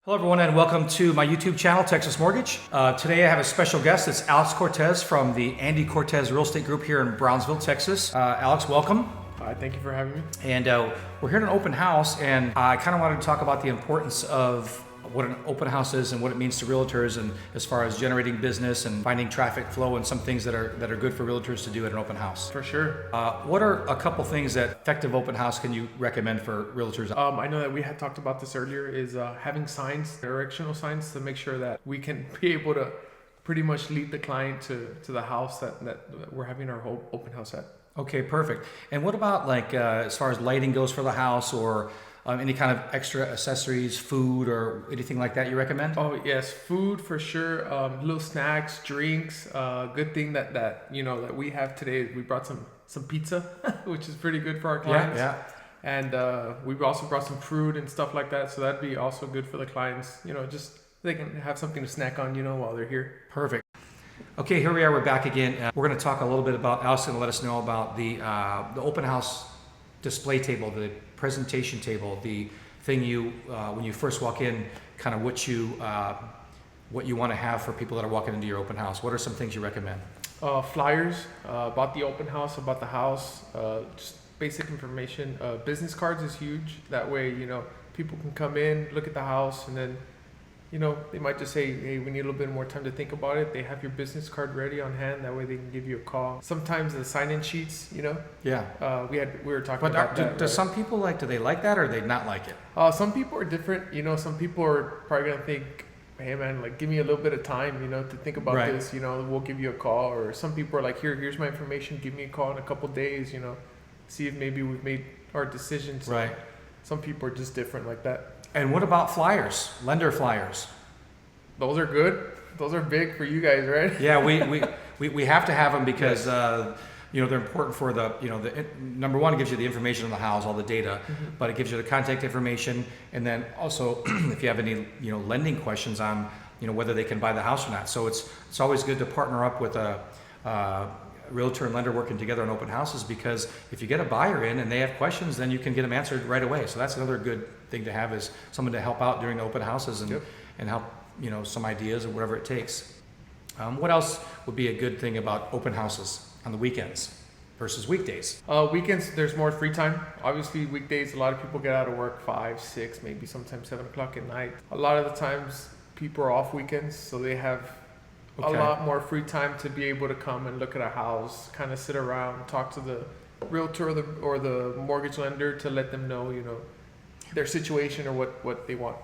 Hello everyone and welcome to my YouTube channel, Texas Mortgage. Today I have a special guest. It's Alex Cortez from the Andy Cortez Real Estate Group here in Brownsville, Texas. Alex, welcome. Hi, thank you for having me. And we're here at an open house, and I kind of wanted to talk about the importance of what an open house is and what it means to realtors, and as far as generating business and finding traffic flow and some things that are good for realtors to do at an open house. For sure. What are a couple things that effective open house can you recommend for realtors? I know that we had talked about this earlier, is having signs, directional signs, to make sure that we can be able to pretty much lead the client to the house that we're having our whole open house at. Okay, perfect. And what about like as far as lighting goes for the house, or any kind of extra accessories, food, or anything like that you recommend? Oh yes, food for sure. Little snacks, drinks. Good thing that we have today. We brought some pizza, which is pretty good for our clients. Yeah. And we've also brought some fruit and stuff like that. So that'd be also good for the clients. Just they can have something to snack on, while they're here. Perfect. Okay, here we are. We're back again. We're going to talk a little bit about. Alice going to let us know about the open house display table, the presentation table, the thing you when you first walk in, kind of what you want to have for people that are walking into your open house. What are some things you recommend? Flyers about the open house, about the house, just basic information. Business cards is huge. That way, people can come in, look at the house, and then they might just say, hey, we need a little bit more time to think about it. They have your business card ready on hand. That way they can give you a call. Sometimes the sign-in sheets, Yeah. we were talking about that. Does some people do they like that, or they not like it? Some people are different. Some people are probably going to think, hey man, like give me a little bit of time, to think about Right. this, we'll give you a call. Or some people are like, here's my information. Give me a call in a couple days, see if maybe we've made our decisions. Right. Some people are just different like that. And what about flyers, lender flyers? Those are good. Those are big for you guys, right? Yeah, we have to have them because they're important for the number one, it gives you the information on the house, all the data, but it gives you the contact information, and then also if you have any lending questions on whether they can buy the house or not. So it's always good to partner up with a realtor and lender working together on open houses, because if you get a buyer in and they have questions, then you can get them answered right away. So that's another good thing to have, is someone to help out during the open houses and help some ideas or whatever it takes. What else would be a good thing about open houses on the weekends versus weekdays? Weekends, there's more free time. Obviously, weekdays, a lot of people get out of work 5, 6, maybe sometimes 7 o'clock at night. A lot of the times, people are off weekends, so they have a lot more free time to be able to come and look at a house, kind of sit around, talk to the realtor or the mortgage lender to let them know, their situation or what they want.